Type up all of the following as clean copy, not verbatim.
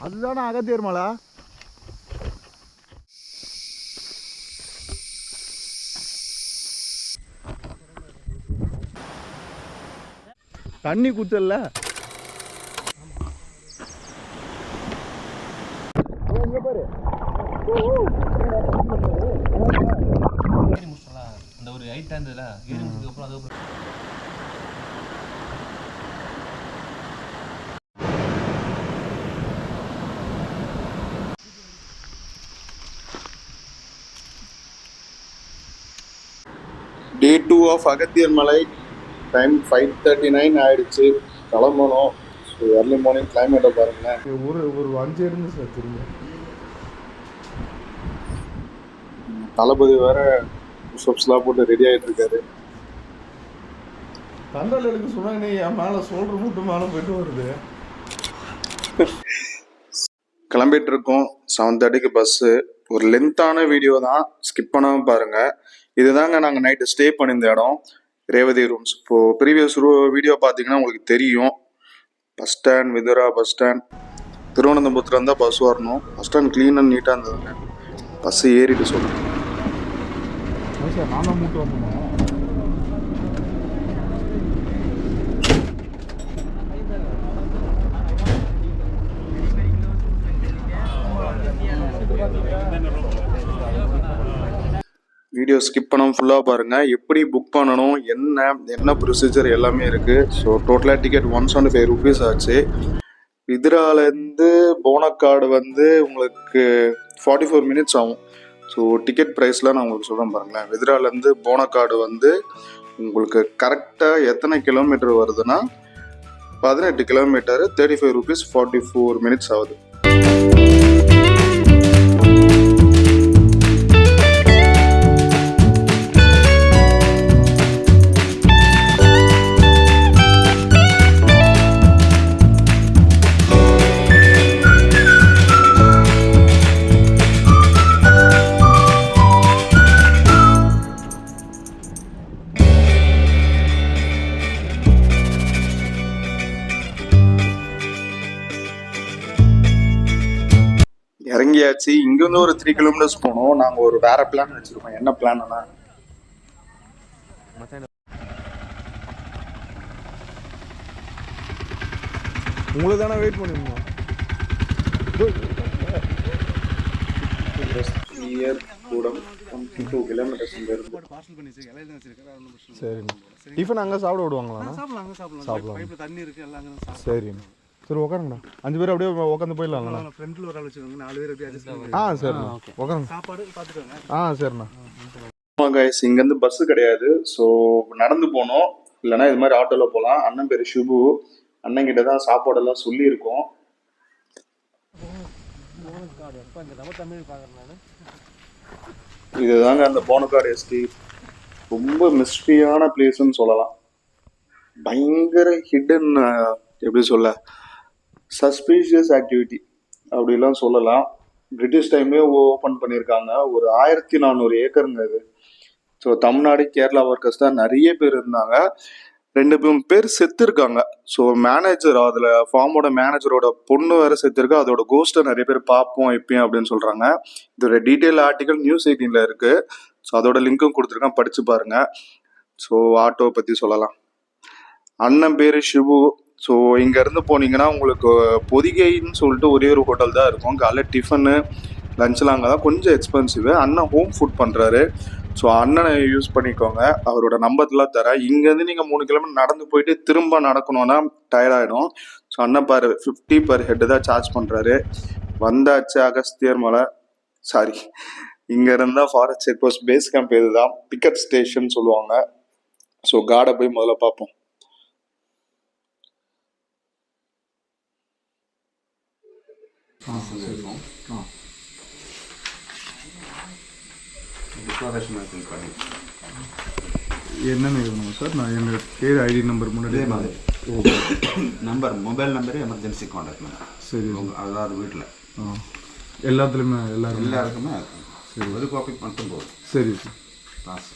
அதுதானே அகத்தியர் மலை. தண்ணி குத்தல்ல. பாரு அந்த ஒரு ஹைட் இருந்ததுல ஏறி முடிச்சதுக்கு அப்புறம் அது Day 2 of அகத்தியர் மலை. டைம் 5:39 ஆயிடுச்சு. கிளம்பணும். ஸோ early morning கிளைமேட்டை பாருங்களேன். ஒரு 5 இருந்து சார் திரும்ப தளபதி வேற புஷ்அப்ஸ்லாம் போட்டு ரெடி ஆகிட்டு இருக்காரு. தண்டல் எடுக்க சொன்னாங்க. என் மேலே சோல்டர் மட்டும் மேலே போயிட்டு வருது. கிளம்பிட்டு இருக்கோம். 7:30க்கு பஸ்ஸு. ஒரு லென்த்தான வீடியோ தான், ஸ்கிப் பண்ணாமல் பாருங்கள். இதுதாங்க நாங்கள் நைட்டு ஸ்டே பண்ணியிருந்த இடம், ரேவதி ரூம்ஸ். இப்போது ப்ரீவியஸ் வீடியோ பார்த்தீங்கன்னா உங்களுக்கு தெரியும். Bus stand, Vithura bus stand, திருவனந்தபுரத்துலேருந்து தான் பஸ் வரணும். பஸ் ஸ்டாண்ட் க்ளீன் அண்ட் நீட்டாக இருந்ததுங்க. பஸ்ஸு ஏறிட்டு சொல்லுங்கள். சார் நான் தான் மூட்டு வரணும். வீடியோ ஸ்கிப் பண்ணாமல் ஃபுல்லாக பாருங்கள். எப்படி புக் பண்ணணும், என்ன ப்ரொசீஜர் எல்லாமே இருக்குது. ஸோ டோட்டலாக டிக்கெட் 175 rupees ஆச்சு. விதுராலேருந்து போனக்காடு வந்து உங்களுக்கு 44 minutes ஆகும். ஸோ டிக்கெட் ப்ரைஸ்லாம் நான் உங்களுக்கு சொல்கிறேன் பாருங்களேன். விதுராலேருந்து போனக்காடு வந்து உங்களுக்கு கரெக்டாக எத்தனை கிலோமீட்டர் வருதுன்னா 18 கிலோமீட்டரு, 35 rupees, 44 minutes ஆகுது. இறங்கியாச்சு. இங்கேருந்து ஒரு 3 kilometers போனோம். நாங்கள் ஒரு வேற பிளான் வச்சுருக்கோம். என்ன பிளான்னா, உங்களுக்கு தானே வெயிட் பண்ணிருந்தோம். கூடம் 2 kilometers இருந்து. சரிண்ணா. டிஃபன் அங்கே சாப்பிட விடுவாங்களா? சாப்பிடலாம். தண்ணி இருக்கு எல்லாம். சரிண்ணா. சரி உட்காருங்கண்ணா. 5 பேர் அப்படியே உட்காந்து போயிடலாங்கண்ணா. ஃப்ரெண்ட்ல ஒரு ஆள் வச்சுக்கோங்க, 4 பேர் அப்படியே அட்ஜஸ்ட் பண்ணி. சரிண்ணா. உட்காருங்க. சாப்பாடு பார்த்துக்கோங்க. சரிண்ணா. கைஸ், இங்கேருந்து பஸ்ஸு கிடையாது. ஸோ நடந்து போனோம், இல்லைனா இது மாதிரி ஆட்டோவில் போகலாம். அண்ணன் பேர் ஷிபு. அண்ணன் கிட்ட தான் சாப்பாடெல்லாம் சொல்லியிருக்கோம். இதுதாங்க அந்த போனக்காடு எஸ்டேட். ரொம்ப மிஸ்ட்ரியான பிளேஸ்ன்னு சொல்லலாம். பயங்கர ஹிடன், எப்படி சொல்ல, சஸ்பீஷியஸ் ஆக்டிவிட்டி அப்படிலாம் சொல்லலாம். பிரிட்டிஷ் டைமே ஓப்பன் பண்ணியிருக்காங்க. ஒரு 1400 ஏக்கருங்க இது. ஸோ தமிழ்நாடு, கேரளா ஒர்க்கர்ஸ் தான் நிறைய பேர் இருந்தாங்க. 2 பேர் செத்துருக்காங்க. ஸோ மேனேஜர், அதில் ஃபார்மோட மேனேஜரோட பொண்ணு வேறு செத்துருக்கு. அதோட கோஸ்ட்டை நிறைய பேர் பார்ப்போம் இப்பயும் அப்படின்னு சொல்கிறாங்க. இதோட டீட்டெயில் ஆர்டிக்கல் நியூஸ் 18ல் இருக்குது. ஸோ அதோட லிங்க்கும் கொடுத்துருக்கேன், படித்து பாருங்கள். ஸோ ஆட்டோவை பற்றி சொல்லலாம். அண்ணன் பேர் ஷிபு. ஸோ இங்கேருந்து போனீங்கன்னா உங்களுக்கு பொதிகைன்னு சொல்லிட்டு ஒரே ஒரு ஹோட்டல் தான் இருக்கும். காலைல டிஃபனு, லஞ்செலாம் அங்கே தான். கொஞ்சம் எக்ஸ்பென்சிவ். அண்ணன் ஹோம் ஃபுட் பண்ணுறாரு. ஸோ அண்ணனை யூஸ் பண்ணிக்கோங்க. அவரோட நம்பர்லாம் தரேன். இங்கேருந்து நீங்கள் 3 கிலோமீட்டர் நடந்து போயிட்டு திரும்ப நடக்கணும்னா டயர்டாகிடும். ஸோ அண்ணன் பாரு 50 per head தான் சார்ஜ் பண்ணுறாரு. வந்தாச்சு அகஸ்தியர் மலை. சாரி, இங்கே இருந்தால் forest check post base camp. இது தான் பிக்கப் ஸ்டேஷன் சொல்லுவாங்க. ஸோ காடை போய் முதல்ல பார்ப்போம். என்னென்ன இருக்கணும் சார்? நான் என்னோட பேர், ஐடி நம்பர் முன்னாடியே மாதிரி number, mobile number, emergency contact number. சரி. அதாவது வீட்டில் எல்லாத்துலேயுமே எல்லாருக்குமே சரி. ஒரு காப்பி மட்டும் போதும். சரி சார். பாஸ்.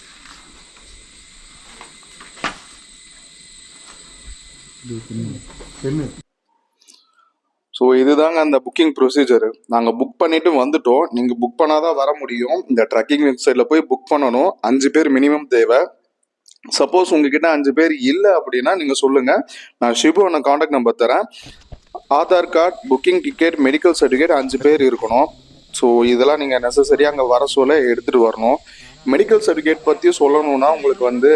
பெண்ணு ஸோ இதுதாங்க அந்த புக்கிங் ப்ரொசீஜர். நாங்கள் புக் பண்ணிட்டு வந்துட்டோம். நீங்கள் புக் பண்ணாதான் வர முடியும். இந்த ட்ரக்கிங் வெப்சைட்டில் போய் புக் பண்ணணும். 5 பேர் மினிமம் தேவை. சப்போஸ் உங்ககிட்ட 5 பேர் இல்லை அப்படின்னா நீங்கள் சொல்லுங்கள். நான் ஷிபுவோட காண்டாக்ட் நம்பர் தரேன். Aadhaar card, booking ticket, medical certificate 5 பேர் இருக்கணும். ஸோ இதெல்லாம் நீங்கள் நெசசரியாக அங்கே வர சொல்ல எடுத்துகிட்டு வரணும். மெடிக்கல் சர்டிஃபிகேட் பற்றி சொல்லணும்னா உங்களுக்கு வந்து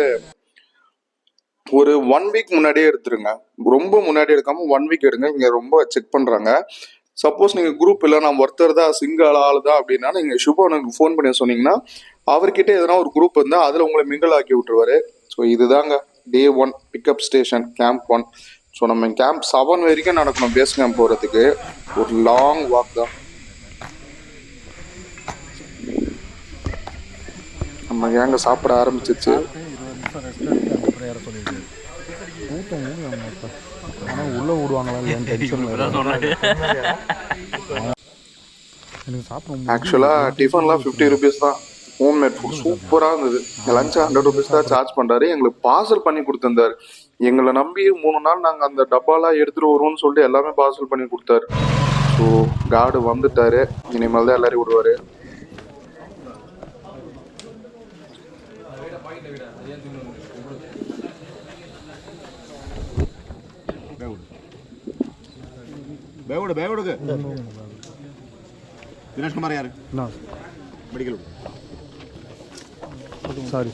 ஒரு 1 வீக் முன்னாடியே எடுத்துருங்க. ரொம்ப முன்னாடி எடுக்காமல் 1 வீக் எடுங்க. இங்கே ரொம்ப செக் பண்ணுறாங்க. சப்போஸ் நீங்கள் குரூப் இல்லை, நான் ஒருத்தர் தான், சிங்கிள் ஆள் தான் அப்படின்னா நீங்கள் ஷுபனுக்கு ஃபோன் பண்ணி சொன்னீங்கன்னா அவர்கிட்ட எதனா ஒரு குரூப் இருந்தால் அதில் உங்களை மிங்கிள் ஆக்கி விட்டுருவாரு. ஸோ இதுதாங்க டே 1 பிக்கப் ஸ்டேஷன் கேம்ப் 1. ஸோ நம்ம கேம்ப் 7 வரைக்கும் நடக்கணும். பேஸ் கேம்ப் போகிறதுக்கு ஒரு லாங் வாக் தான். நம்ம கேங்க சாப்பிட ஆரம்பிச்சிச்சு. ஆனால் உள்ளே விடுவாங்களா இல்லைன்னு டென்ஷன். எனக்கு சாப்பிட ஆக்சுவலாக டிஃபன்லாம் 50 rupees தான். ஹோம்மேட் ஃபுட் சூப்பராக இருந்தது. லஞ்ச் 100 rupees தான் சார்ஜ் பண்ணுறாரு. எங்களுக்கு பார்சல் பண்ணி கொடுத்துருந்தாரு. எங்களை நம்பி 3 நாள் நாங்கள் அந்த டப்பாலாம் எடுத்துகிட்டு வருவோம்னு சொல்லிட்டு எல்லாமே பார்சல் பண்ணி கொடுத்தாரு. ஸோ கார்டு வந்துட்டாரு. இனிமேல் தான் எல்லாரையும் விடுவார். ಬೇವಡುಗೆ ದಿನೇಶ್ ಕುಮಾರ್ ಯಾರು ಮೆಡಿಕಲ್ சாரி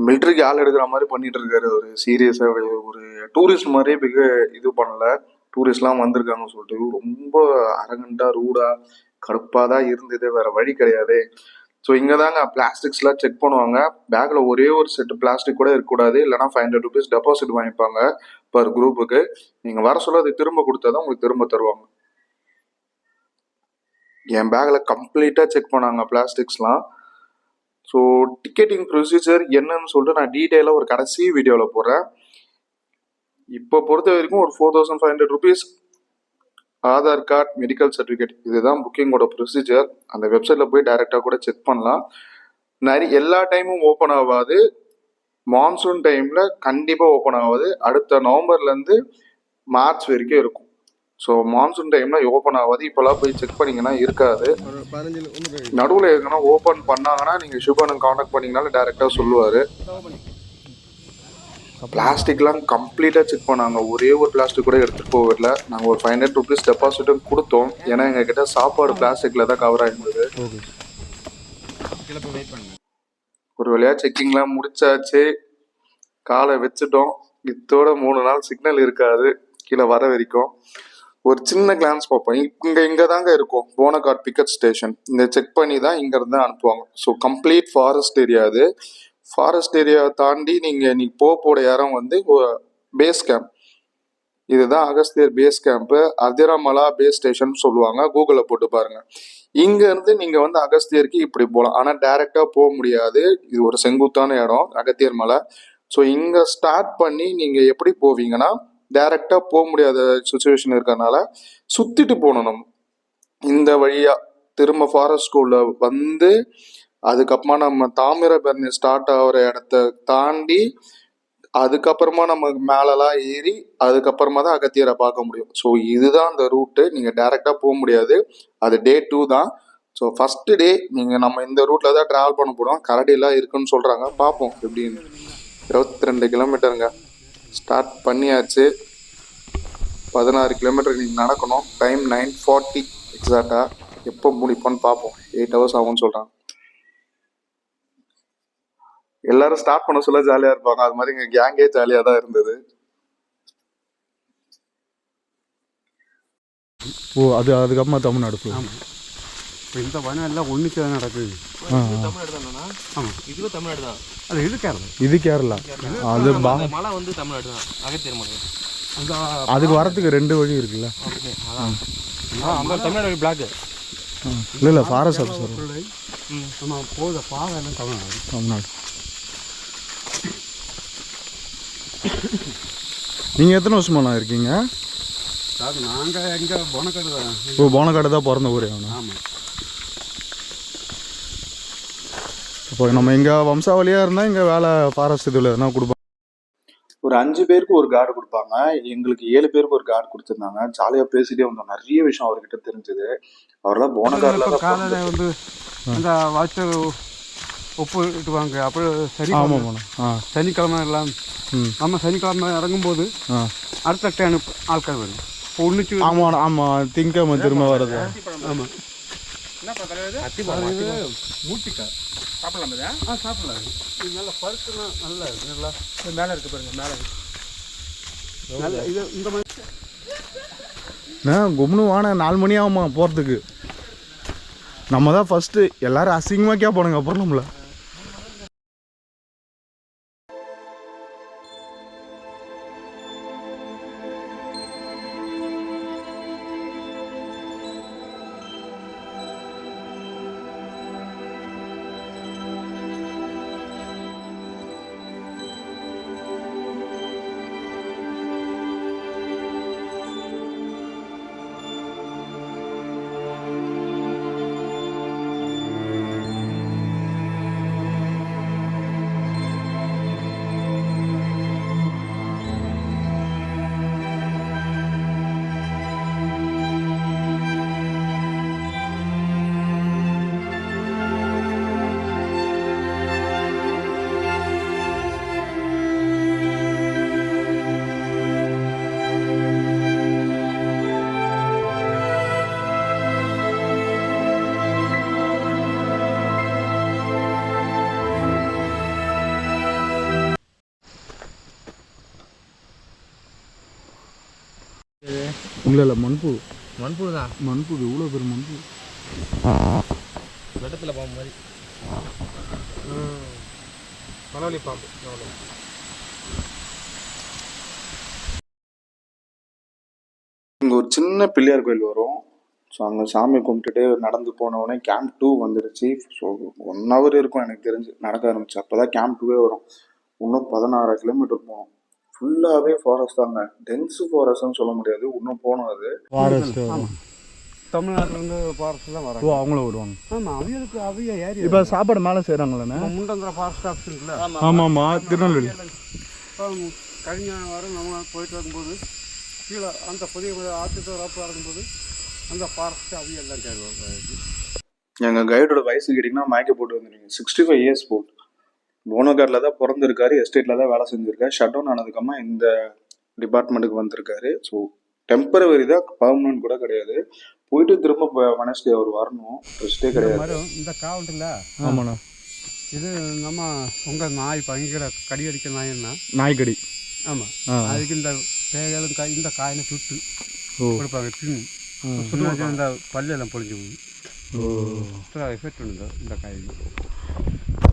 மிலிட்ரிக்கு ஆள் எடுக்கிற மாதிரி பண்ணிட்டு இருக்காரு. ஒரு சீரியஸாக ஒரு டூரிஸ்ட் மாதிரியே இது பண்ணல. டூரிஸ்ட்லாம் வந்திருக்காங்கன்னு சொல்லிட்டு ரொம்ப அரகண்டா ரூடா கடுப்பாக தான் இருந்தது. வேற வழி கிடையாது. ஸோ இங்கே தாங்க பிளாஸ்டிக்ஸ்லாம் செக் பண்ணுவாங்க. பேக்கில் ஒரே ஒரு செட்டு பிளாஸ்டிக் கூட இருக்கக்கூடாது. இல்லைனா 500 rupees டெபாசிட் வாங்கிப்பாங்க பர் குரூப்புக்கு. நீங்கள் வர சொல்ல அதை திரும்ப கொடுத்தா தான் உங்களுக்கு திரும்ப தருவாங்க. என் பேக்கில் கம்ப்ளீட்டாக செக் பண்ணாங்க பிளாஸ்டிக்ஸ்லாம். ஸோ டிக்கெட்டிங் ப்ரொசீஜர் என்னன்னு சொல்லிட்டு நான் டீட்டெயிலாக ஒரு கடைசி வீடியோவில் போடுறேன். இப்போ பொறுத்த வரைக்கும் ஒரு 4500 rupees, Aadhaar card, medical certificate, இதுதான் புக்கிங்கோட ப்ரொசீஜர். அந்த வெப்சைட்டில் போய் டைரெக்டாக கூட செக் பண்ணலாம். எல்லா டைமும் ஓப்பன் ஆகாது. மான்சூன் டைமில் கண்டிப்பாக ஓப்பன் ஆகாது. அடுத்த நவம்பர்லேருந்து மார்ச் வரைக்கும் இருக்கும். ஸோ மான்சூன் டைமில் ஓப்பன் ஆகாது. இப்போலாம் போய் செக் பண்ணிங்கன்னா இருக்காது. நடுவில் எதுனா ஓப்பன் பண்ணாங்கன்னா நீங்கள் ஷுபனுக்கு காண்டாக்ட் பண்ணிங்கனாலும் டேரெக்டாக சொல்லுவார். பிளாஸ்டிக்லாம் கம்ப்ளீட்டாக செக் பண்ணாங்க. ஒரே ஒரு பிளாஸ்டிக் கூட எடுத்துகிட்டு போகல. நாங்கள் ஒரு 500 rupees டெபாசிட்டும் கொடுத்தோம். ஏன்னா எங்ககிட்ட சாப்பாடு பிளாஸ்டிக்கில் தான் கவர் ஆகிருந்தது. ஒரு வழியாக செக்கிங்லாம் முடிச்சாச்சு. காலை வச்சுட்டோம். இதோட 3 நாள் சிக்னல் இருக்காது கீழே வர வரைக்கும். ஒரு சின்ன கிளான்ஸ் பார்ப்போம். இங்கே தாங்க இருக்கும் போனகார்ட் பிக்கப் ஸ்டேஷன். இந்த செக் பண்ணி தான் இங்கேருந்து அனுப்புவாங்க. ஸோ கம்ப்ளீட் ஃபாரஸ்ட் ஏரியா அது. ஃபாரஸ்ட் ஏரியா தாண்டி நீங்கள் போகிற இடம் வந்து பேஸ் கேம்ப். இதுதான் Agasthiyar base camp. Athirumala base station சொல்லுவாங்க. கூகுளில் போட்டு பாருங்கள். இங்கேருந்து நீங்கள் வந்து அகஸ்தியருக்கு இப்படி போகலாம். ஆனால் டைரெக்டாக போக முடியாது. இது ஒரு செங்குத்தான இடம் அகத்தியர் மலை. ஸோ இங்கே ஸ்டார்ட் பண்ணி நீங்கள் எப்படி போவீங்கன்னா டைரெக்டாக போக முடியாத சுச்சுவேஷன் இருக்கிறதுனால சுற்றிட்டு போகணும். நம்ம இந்த வழியாக திரும்ப ஃபாரஸ்ட்குள்ளே வந்து அதுக்கப்புறமா நம்ம தாமிரபரணி ஸ்டார்ட் ஆகிற இடத்த தாண்டி அதுக்கப்புறமா நம்ம மேலெலாம் ஏறி அதுக்கப்புறமா தான் அகத்தியரை பார்க்க முடியும். ஸோ இதுதான் அந்த ரூட்டு. நீங்கள் டைரெக்டாக போக முடியாது. அது டே 2 தான். ஸோ ஃபஸ்ட்டு டே நம்ம இந்த ரூட்டில் தான் ட்ராவல் பண்ண போகிறோம். கரடிலாம் இருக்குன்னு சொல்கிறாங்க. பார்ப்போம் எப்படின்னு. 22 கிலோமீட்டருங்க. ஸ்டார்ட் பண்ணியாச்சு. 16 கிலோமீட்டர் நீங்கள் நடக்கணும். டைம் 9:40 எக்ஸாக்டாக. எப்போ முடிப்போன்னு பார்ப்போம். 8 hours ஆகும்னு சொல்கிறாங்க. எல்லாரும் ஸ்டார்ட் பண்ண சொல்ல ஜாலியாக இருப்பாங்க. அது மாதிரி எங்கள் கேங்கே ஜாலியாக தான் இருந்தது. அதுக்கப்புறமா தமிழ்நாடு போகும். இந்த வனம் எல்லாம் ஒன்றுக்கு தான் நடக்குது. தமிழ்நாடு தானே? ஆமாம், இதுவும் தமிழ்நாடு தான். அது இது கேரளா. இது கேரளா. அது மலை வந்து தமிழ்நாடு தான். அகத்தியர் மலை. அதுக்கு வரத்துக்கு 2 வழி இருக்குல்ல. அதான் தமிழ்நாடு பிளாக். இல்லை ஃபாரஸ்ட் ஆஃபீஸர் நம்ம போகிற பாதை எல்லாம் தமிழ்நாடு. நீங்கள் எத்தனை வருஷமாண்ணா இருக்கீங்க? சார் நாங்கள் எங்கே போனக்கடை தான். இப்போ போனக்காடு தான் பிறந்த ஊரே அவனா? ஆமாம். இப்போ நம்ம இங்கே வம்சாவளியாக இருந்தால் இங்கே வேலை ஃபாரஸ்ட் இதில் எதுனா கொடுப்பாங்க. ஒரு 5 பேருக்கு ஒரு கார்டு கொடுப்பாங்க. எங்களுக்கு 7 பேருக்கு ஒரு கார்டு கொடுத்துருந்தாங்க. ஜாலியாக பேசிட்டே வந்தோம். நிறைய விஷயம் அவர்கிட்ட தெரிஞ்சது. அவரெல்லாம் போன இப்போ கார்டில் காலையில் வந்து அந்த வாட்சர் ஒப்பு இட்டுவாங்க. அப்புறம் சரி. ஆமாம்ண்ணா. சனிக்கிழமை எல்லாம் நம்ம சனிக்கிழமை இறங்கும்போது அடுத்த டைம் ஆட்கள் வரும். இப்போ ஒன்றுக்கு ஆமாண்ணா. ஆமாம், திங்கக்கிழமை திரும்ப வருது. ஆமாம். மூட்டிக்கா சாப்பிடலாம். சாப்பிடலாம். இது நல்லா பருக்குன்னா நல்லா நல்லா மேலே இருக்கு பாருங்க, மேலே நல்ல இது இந்த மாதிரி கும்னு வான 4 மணி ஆகுமா போகிறதுக்கு. நம்ம தான் ஃபஸ்ட்டு எல்லோரும் அசிங்கமாக கேட்பானுங்க அப்புறம் நம்மள. இல்லை மண்பு தான் மண்பு இவ்வளோ பேர் மண்பு வெட்டத்தில் பாம்பு மாதிரி. மணவலி பாம்பு. இங்கே ஒரு சின்ன பிள்ளையார் கோயில் வரும். ஸோ அங்கே சாமி கும்பிட்டுட்டு நடந்து போனவுடனே கேம்ப் 2 வந்துடுச்சு. ஸோ 1 hour இருக்கும் எனக்கு தெரிஞ்சு நடக்க ஆரம்பிச்சு. அப்போ தான் கேம்ப் 2 வரும். இன்னும் 16 கிலோமீட்டர் போகணும். ஃபுல்லாகவே ஃபாரஸ்ட் தாங்க. டென்ஸ் ஃபாரஸ்ட்னு சொல்ல முடியாது. இன்னும் போகணும். அது ஃபாரஸ்ட். தமிழ்நாட்டிலேருந்து ஃபாரஸ்ட் தான் வரும். அவங்களும் வருவாங்க. ஆமாம், அவியலுக்கு அவிய ஏரியா. இப்போ சாப்பாடு மேலே செய்கிறாங்களே. முண்டந்திர ஃபாரஸ்ட் ஆஃபீஸ் இருக்குல்ல. ஆமாம்மா, திருநெல்வேலி. இப்போ கழிஞ்ச வாரம் நம்ம போயிட்டு வரும்போது கீழே அந்த புதிய ஆற்றுக்கு ரோப்பாக இருக்கும்போது அந்த ஃபாரஸ்ட்டு அவியெல்லாம் கேட்குவாங்க. எங்கள் கைடோட வயசு கேட்டிங்கன்னா மயக்க போட்டு வந்துடுங்க. 65 இயர்ஸ் போல். போனகாரில் தான் பிறந்திருக்காரு. எஸ்டேட்டில் தான் வேலை செஞ்சுருக்காரு. ஷட் டவுன் ஆனதுக்கப்புறமா இந்த டிபார்ட்மெண்ட்டுக்கு வந்திருக்காரு. ஸோ டெம்பரவரி தான், பர்மனன்ட் கூட கிடையாது. போயிட்டு திரும்ப வெனஸ்டே அவர் வரணும். ரெஸ்ட்டே கிடையாது. இந்த காவல்ல. ஆமாண்ணா. இது நம்ம உங்கள் நாய் பயங்கர கடி அடிக்க நாய்னா நாய்க்கடி. ஆமாம். அதுக்கு இந்த தேவையான இந்த காயினை சுட்டு கொடுப்பாங்க. தின்னு இந்த பல்லெல்லாம் பொழிஞ்சு போகுது. எஃபெக்ட் உண்டு இந்த காய்க்கு.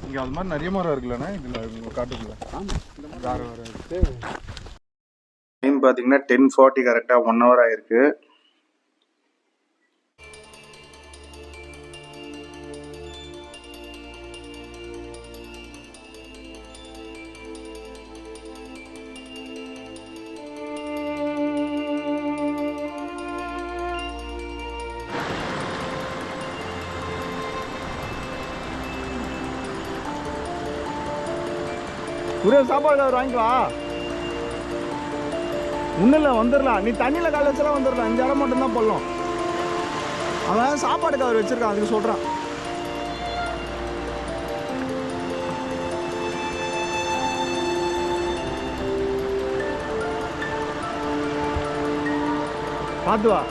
இங்கே அது மாதிரி நிறைய மரம் இருக்குல்லண்ணா இதில் காட்டுக்குள்ள. ஆமாம், இந்த மாதிரி வேறு வேறு இருக்குது. டைம் பார்த்தீங்கன்னா 10:40 கரெக்டாக 1 hour ஆயிருக்கு. ஒரே சாப்பாடு வாங்கிக்கலாம். ஒன்றும் இல்லை, வந்துடலாம். நீ தண்ணியில் கால வச்செல்லாம் வந்துடலாம். இந்த இடம் மட்டும்தான் போடலாம். அவன் சாப்பாடு கவர் வச்சுருக்கான், அதுக்கு சொல்கிறான். பார்த்து வா.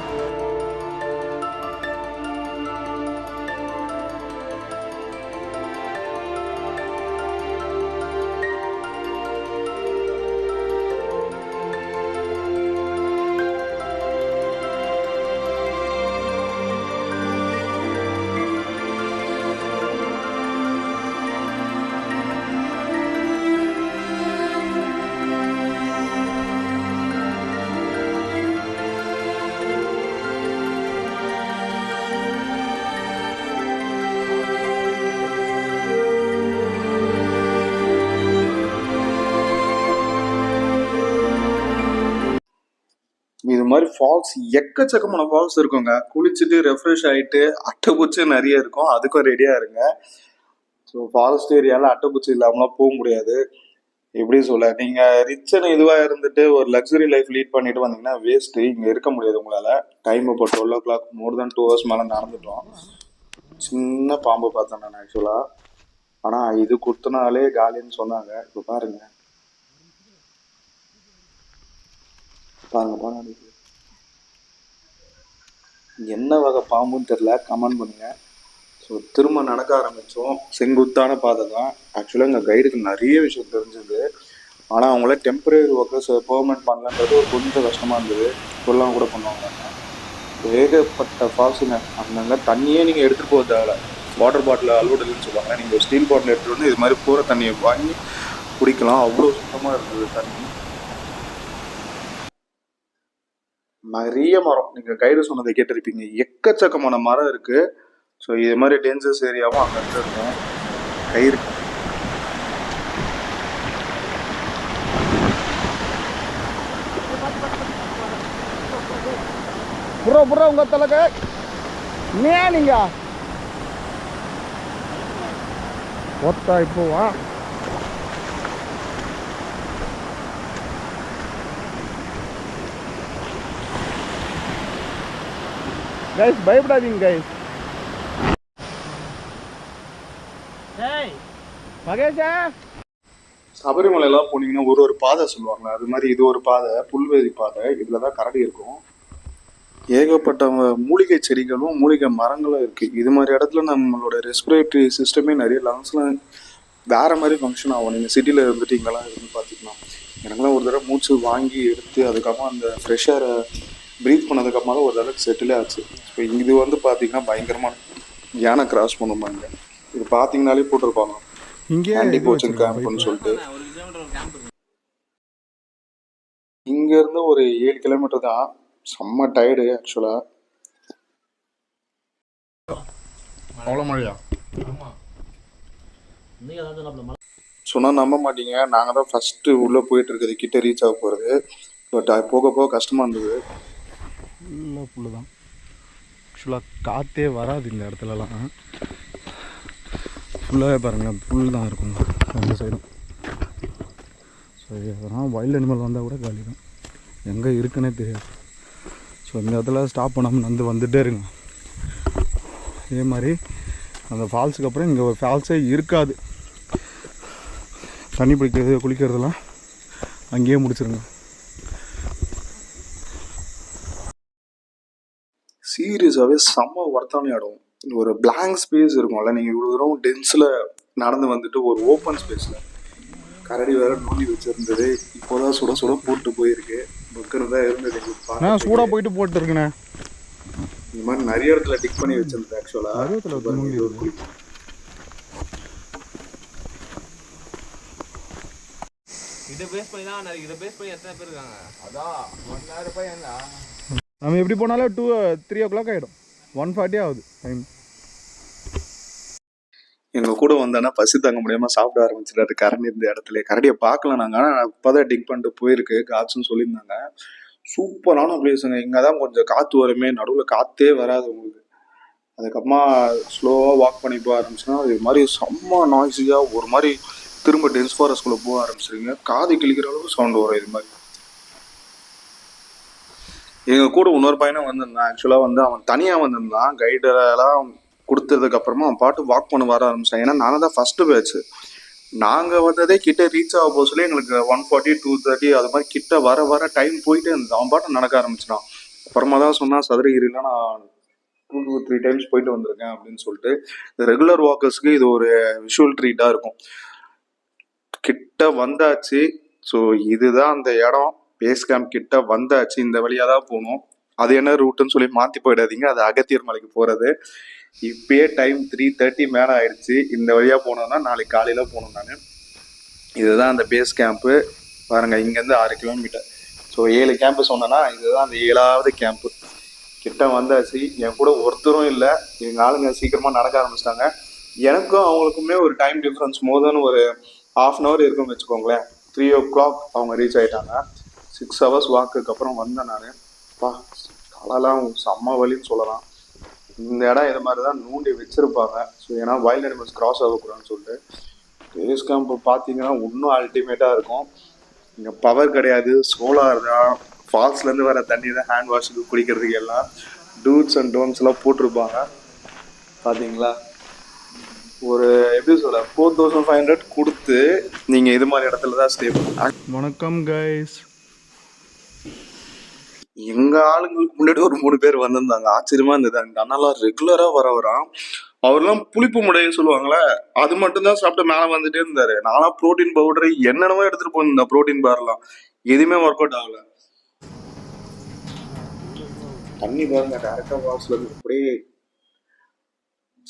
மாதிரி ஃபால்ஸ் எக்கச்சக்கமான ஃபால்ஸ் இருக்குங்க. குளிச்சுட்டு ரெஃப்ரெஷ் ஆகிட்டு அட்டைப்பூச்சி நிறைய இருக்கும், அதுக்கும் ரெடியாக இருங்க. ஸோ ஃபாரஸ்ட் ஏரியாவில் அட்டைப்பூச்சி இல்லாமலாம் போக முடியாது. எப்படி சொல்ல, நீங்கள் ரிச்சன் இதுவாக இருந்துட்டு ஒரு லக்ஸரி லைஃப் லீட் பண்ணிட்டு வந்தீங்கன்னா வேஸ்ட்டு. இங்கே இருக்க முடியாது உங்களால். டைம் இப்போ 12 o'clock, மோர் தென் 2 hours மேலே நடந்துட்டோம். சின்ன பாம்பு பார்த்தேன் நான் ஆக்சுவலாக. ஆனால் இது குத்துனாலே காலின்னு சொன்னாங்க. இப்போ பாருங்க பாருங்க என்ன வகை பாம்புன்னு தெரில, கமெண்ட் பண்ணுங்க. ஸோ திரும்ப நடக்க ஆரம்பித்தோம். செங்குத்தான பாதை தான். ஆக்சுவலாக எங்கள் கைடுக்கு நிறைய விஷயம் தெரிஞ்சது. ஆனால் அவங்கள டெம்பரரி ஒர்க்கர்ஸ் பெர்மனெண்ட் பண்ணலன்றது ஒரு கொஞ்சம் கஷ்டமாக இருந்தது. இப்பெல்லாம் கூட பண்ணுவாங்க. ஏகப்பட்ட ஃபால்ஸுங்க. அங்கங்கே தண்ணியே நீங்கள் எடுத்துகிட்டு போக தேவை. வாட்டர் பாட்டில் அலோடு இல்லைன்னு சொல்லுவாங்க. நீங்கள் ஸ்டீல் பாட்டில் எடுத்துகிட்டு வந்து இது மாதிரி போகிற தண்ணியை வாங்கி குடிக்கலாம். அவ்வளோ சுத்தமாக இருந்தது தண்ணி. நிறைய மரம், நீங்கள் கைடு சொன்னதை கேட்டிருப்பீங்க, எக்கச்சக்கமான மரம் இருக்குது. ஸோ இது மாதிரி டேஞ்சர்ஸ் ஏரியாவும் அங்கே இருக்கும். கயிறு புறா உங்கள் தலைக்கு ஏன் நீங்கள் ஒத்தா இப்போவா கைஸ், பயப்படாதீங்க கைஸ். மகேஷா, சபரிமலைலாம் போனீங்கன்னா ஒரு பாதை சொல்லுவாங்க. அது மாதிரி இது ஒரு பாதை, புல்வெளி பாதை. இதில் தான் கரடி இருக்கும். ஏகப்பட்ட மூலிகை செடிகளும் மூலிகை மரங்களும் இருக்குது. இது மாதிரி இடத்துல நம்மளோட ரெஸ்பிரேட்டரி சிஸ்டமே நிறைய லங்ஸ்லாம் வேறு மாதிரி ஃபங்க்ஷன் ஆகும். நீங்கள் சிட்டியில் இருந்துட்டு இங்கெல்லாம் இருந்து பார்த்துக்கலாம். எனக்குலாம் ஒரு தடவை மூச்சு வாங்கி எடுத்து அதுக்கப்புறம் அந்த ஃப்ரெஷ்ஷரை ப்ரீத் பண்ணதுக்கப்புறம் ஒரு தடவை செட்டிலே ஆச்சு. இப்போ இது வந்து பார்த்தீங்கன்னா பயங்கரமான யானை கிராஸ் பண்ணுவாங்க. இது பார்த்தீங்கனாலே போட்டிருப்பாங்க இங்கே ஆன்டி போச்சர் கேம்ப்னு சொல்லிட்டு. இங்கேருந்து ஒரு 7 கிலோமீட்டர் தான். செம்ம டயர்டு ஆக்சுவலாக. அவ்வளோ மழையா? சொன்னால் நம்ப மாட்டீங்க, நாங்கள் தான் ஃபஸ்ட்டு உள்ளே போயிட்டு இருக்கிறது, கிட்ட ரீச் ஆக போகிறது. பட் அது போக போக கஷ்டமாக இருந்தது. ஃபுல்லாக புல்லு தான். ஆக்சுவலாக காற்றே வராது இந்த இடத்துலலாம். ஃபுல்லாகவே பாருங்கள், புல் தான் இருக்குங்க ரெண்டு சைடும். ஸோ அதெல்லாம் வைல்டு அனிமல் வந்தால் கூட காலி தான், எங்கே இருக்குன்னே தெரியாது. ஸோ இந்த இடத்துல ஸ்டாப் பண்ணாமல் வந்துகிட்டே இருங்க. இதே மாதிரி அந்த ஃபால்ஸுக்கு அப்புறம் இங்கே ஒரு ஃபால்ஸே இருக்காது. தண்ணி பிடிக்கிறது குளிக்கிறதுலாம் அங்கேயே முடிச்சிருங்க. சீரியஸாகவே செம்ம ஒர்த்தான இடம். ஒரு பிளாங்க் ஸ்பேஸ் இருக்கும்ல, நீங்கள் இவ்வளோ தூரம் டென்ஸில் நடந்து வந்துட்டு ஒரு ஓப்பன் ஸ்பேஸில் கரடி வேறு நோண்டி வச்சுருந்தது. இப்போதான் சுட சுட போட்டு போயிருக்கு. புக்கர் தான் இருந்தது. நான் சூடாக போயிட்டு போட்டுருக்கேண்ணே. இந்த மாதிரி நிறைய இடத்துல டிக் பண்ணி வச்சிருந்தேன் ஆக்சுவலாக. நம்ம எப்படி போனாலும் 2-3 o'clock ஆகிடும். 1:40 ஆகுது டைம். எங்கள் கூட வந்தோன்னா பசி தாங்க முடியாமல் சாப்பிட ஆரம்பிச்சிடாரு கரண்டி இருந்த இடத்துல. கரடியை பார்க்கல நாங்கள், ஆனால் இப்போ தான் டிக் பண்ணிட்டு போயிருக்கு காற்றுன்னு சொல்லியிருந்தாங்க. சூப்பரான பிளேஸுங்க. இங்கே தான் கொஞ்சம் காற்று வருமே, நடுவில் காற்றே வராது உங்களுக்கு. அதுக்கப்புறமா ஸ்லோவாக வாக் பண்ணி போக ஆரம்பிச்சுன்னா இது மாதிரி செம்ம நாய்ஸியாக ஒரு மாதிரி திரும்ப டென்ஸ் ஃபாரஸ்ட்குள்ளே போக ஆரம்பிச்சிருங்க. காது கிழிக்கிற அளவுக்கு சவுண்டு வரும். இது மாதிரி எங்கள் கூட இன்னொரு பையனும் வந்திருந்தான். ஆக்சுவலாக வந்து அவன் தனியாக வந்திருந்தான். கைடெல்லாம் கொடுத்ததுக்கப்புறமா அவன் பாட்டு வாக் பண்ண வர ஆரம்பிச்சான். ஏன்னா நாங்கள் தான் ஃபஸ்ட்டு பேட்ச்சு. நாங்கள் வந்ததே கிட்ட ரீச் ஆக போக சொல்லி எங்களுக்கு 1:40, 2:30 அது மாதிரி கிட்ட வர வர டைம் போயிட்டே இருந்தது. அவன் பாட்டு நடக்க ஆரம்பிச்சிடான். அப்புறமா தான் சொன்னால் சதுரகிரியில் நான் 2-3 டைம்ஸ் போயிட்டு வந்திருக்கேன் அப்படின்னு சொல்லிட்டு. ரெகுலர் வாக்கர்ஸ்க்கு இது ஒரு விஷுவல் ட்ரீட்டாக இருக்கும். கிட்ட வந்தாச்சு. ஸோ இதுதான் அந்த இடம். பேஸ் கேம்ப் கிட்ட வந்தாச்சு. இந்த வழியாக தான் போகணும். அது என்ன ரூட்டுன்னு சொல்லி மாற்றி போயிடாதீங்க, அது அகத்தியர் மலைக்கு போகிறது. இப்பயே டைம் 3:30 மேலே ஆயிடுச்சு. இந்த வழியாக போனோம்னா நாளைக்கு காலையில் போகணும் நான். இதுதான் அந்த பேஸ் கேம்ப்பு பாருங்கள். இங்கேருந்து 6 கிலோமீட்டர். ஸோ 7 கேம்ப்பு சொன்னேன்னா இதுதான் அந்த 7வது கேம்ப்பு. கிட்ட வந்தாச்சு. என் கூட ஒருத்தரும் இல்லை. எங்கள் ஆளுங்க சீக்கிரமாக நடக்க ஆரம்பிச்சிட்டாங்க. எனக்கும் அவங்களுக்குமே ஒரு டைம் டிஃப்ரென்ஸ் மோர் தென் ஒரு 1/2 hour இருக்குன்னு வச்சுக்கோங்களேன். 3 o'clock அவங்க ரீச் ஆகிட்டாங்க. 6 hours வாக்குக்கு அப்புறம் வந்தேன் நான். பா காலெல்லாம் செம்ம வலின்னு சொல்லலாம். இந்த இடம் இது மாதிரி தான் நூண்டி வச்சுருப்பாங்க. ஸோ ஏன்னா வைல்ட் அனிமல்ஸ் கிராஸ் ஆகக்கூடாதுன்னு சொல்லிட்டு. பேஸ் கேம்ப் பார்த்தீங்கன்னா இன்னும் அல்டிமேட்டாக இருக்கும். இங்கே பவர் கிடையாது, சோலார் தான், ஃபால்ஸ்லேருந்து வர தண்ணி தான் ஹேண்ட் வாஷுக்கு குடிக்கிறதுக்கு எல்லாம் டூட்ஸ் அண்ட் டோன்ஸ்லாம் போட்டிருப்பாங்க. பார்த்தீங்களா, ஒரு எப்படி சொல்ல 4500 கொடுத்து நீங்கள் இது மாதிரி இடத்துல தான் ஸ்டே பண்ணுங்க. வணக்கம் கைஸ். எங்கள் ஆளுங்களுக்கு முன்னாடி ஒரு 3 பேர் வந்திருந்தாங்க. ஆச்சரியமாக இருந்தது. அந்த அண்ணாலாம் ரெகுலராக வரவரான். அவர்லாம் புளிப்பு முடையை சொல்லுவாங்களே, அது மட்டும்தான் சாப்பிட்டு மேலே வந்துட்டே இருந்தார். நானும் ப்ரோட்டீன் பவுடர் என்னென்னமோ எடுத்துகிட்டு போயிருந்தேன். ப்ரோட்டீன் பார்லாம் எதுவுமே ஒர்க் அவுட் ஆகலை. தண்ணி பாருங்க, டேரெக்டாக வாசல் இருந்து அப்படியே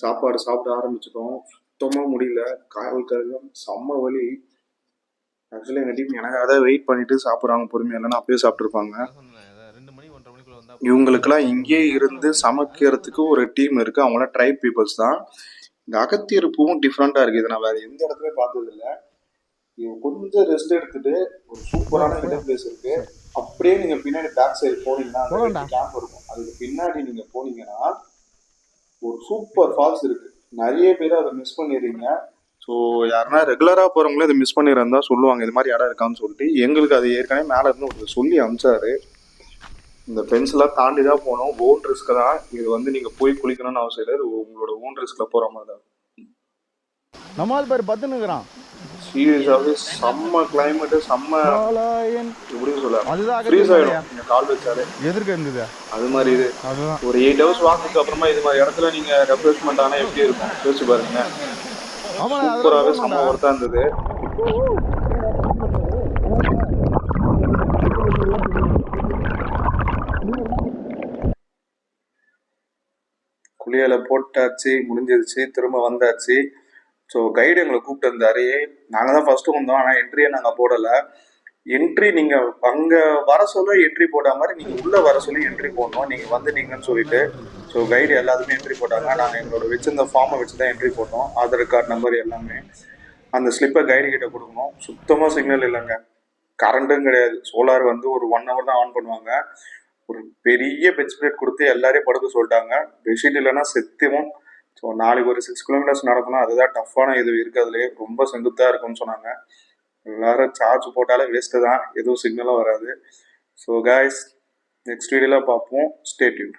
சாப்பாடு சாப்பிட ஆரம்பிச்சிட்டோம். சுத்தமாக முடியல, காயல் கருகம் செம்ம வலி. ஆக்சுவலி எங்கள் டீம் எனக்காக தான் வெயிட் பண்ணிட்டு சாப்பிட்றாங்க பொறுமையாக, இல்லைன்னா அப்பயே சாப்பிட்ருப்பாங்க. 2 மணி 1:30 மணிக்குள்ள வந்தா இவங்களுக்கெல்லாம் இங்கே இருந்து சமைக்கிறதுக்கு ஒரு டீம் இருக்குது. அவங்களாம் ட்ரைப் பீப்புள்ஸ் தான். இந்த அகத்தியர் பூவும் டிஃப்ரெண்ட்டாக இருக்குது. இதை நான் வேறு எந்த இடத்துலையும் பார்த்ததில்லை. இது கொஞ்சம் ரெஸ்ட் எடுத்துட்டு ஒரு சூப்பரான ஹிடன் பிளேஸ் இருக்குது. அப்படியே நீங்கள் பின்னாடி பேக் சைடு போனீங்கன்னா கேம்ப் இருக்கும். அதுக்கு பின்னாடி நீங்கள் போனீங்கன்னா ஒரு சூப்பர் ஃபால்ஸ் இருக்குது. நிறைய பேர் அதை மிஸ் பண்ணிடுறீங்க. ஸோ யாருன்னா ரெகுலராக போகிறவங்களே அதை மிஸ் பண்ணிடுறதா சொல்லுவாங்க, இது மாதிரி இடம் இருக்கான்னு சொல்லிட்டு. எங்களுக்கு அது ஏற்கனவே மேலே இருந்து ஒரு சொல்லி அனுப்பிச்சாரு. இந்த பென்சிலாக தாண்டி தான் போனோம். ஓன் ரிஸ்க்கு தான் இது. வந்து நீங்கள் போய் குளிக்கணும்னு அவசியம் இல்லை. இது உங்களோட ஓன் ரிஸ்கில் போகிற மாதிரி தான். நம்மால் பேர் பத்துனுக்குறான். சீரியஸாகவே செம்ம கிளைமேட்டு, செம்ம எப்படின்னு சொல்ல அதுதான் ஃப்ரீஸ் ஆகிடும் நீங்கள் கால் வச்சாலே. எதிர்க்க இருந்தது அது மாதிரி இது அதுதான். ஒரு 8 hours வாக்குக்கு அப்புறமா இது மாதிரி இடத்துல நீங்கள் ரெஃப்ரெஷ்மெண்ட் ஆனால் எப்படி இருக்கும் யோசிச்சு பாருங்க. சூப்பராகவே செம்ம ஒர்த்தாக இருந்தது. குளியலை போட்டாச்சு, முடிஞ்சிருச்சு, திரும்ப வந்தாச்சு. ஸோ கைடு எங்களை கூப்பிட்டு இருந்தாரு. நாங்கள் தான் ஃபஸ்ட்டு வந்தோம், ஆனால் என்ட்ரியை நாங்கள் போடலை. என்ட்ரி நீங்கள் அங்கே வர சொல்ல என்ட்ரி போட்ட மாதிரி நீங்கள் உள்ளே வர சொல்லி என்ட்ரி போடணும். நீங்கள் வந்துட்டீங்கன்னு சொல்லிட்டு. ஸோ கைடு எல்லாத்துமே என்ட்ரி போட்டாங்க. நாங்கள் எங்களோட வச்சிருந்த ஃபார்மை வச்சு தான் என்ட்ரி போட்டோம். ஆதார் கார்டு நம்பர் எல்லாமே. அந்த ஸ்லிப்பை கைடு கிட்ட கொடுக்கணும். சுத்தமாக சிக்னல் இல்லைங்க, கரண்ட்டும் கிடையாது. சோலார் வந்து ஒரு 1 hour தான் ஆன் பண்ணுவாங்க. ஒரு பெரிய பெட் ஸ்ப்ரெட் கொடுத்து எல்லாரையும் படுக்க சொல்லிட்டாங்க. பெட்ஷீட் இல்லைன்னா செத்துவோம். ஸோ நாளைக்கு ஒரு 6 kilometers நடக்கணும். அதுதான் டஃப்பான இது இருக்கிறதுலே ரொம்ப செங்குத்தாக இருக்கும்னு சொன்னாங்க. எல்லாரும் சார்ஜ் போட்டாலே வேஸ்ட்டு தான், எதுவும் சிக்னலும் வராது. ஸோ கைஸ், நெக்ஸ்ட் வீடியோவில் பார்ப்போம். Stay tuned.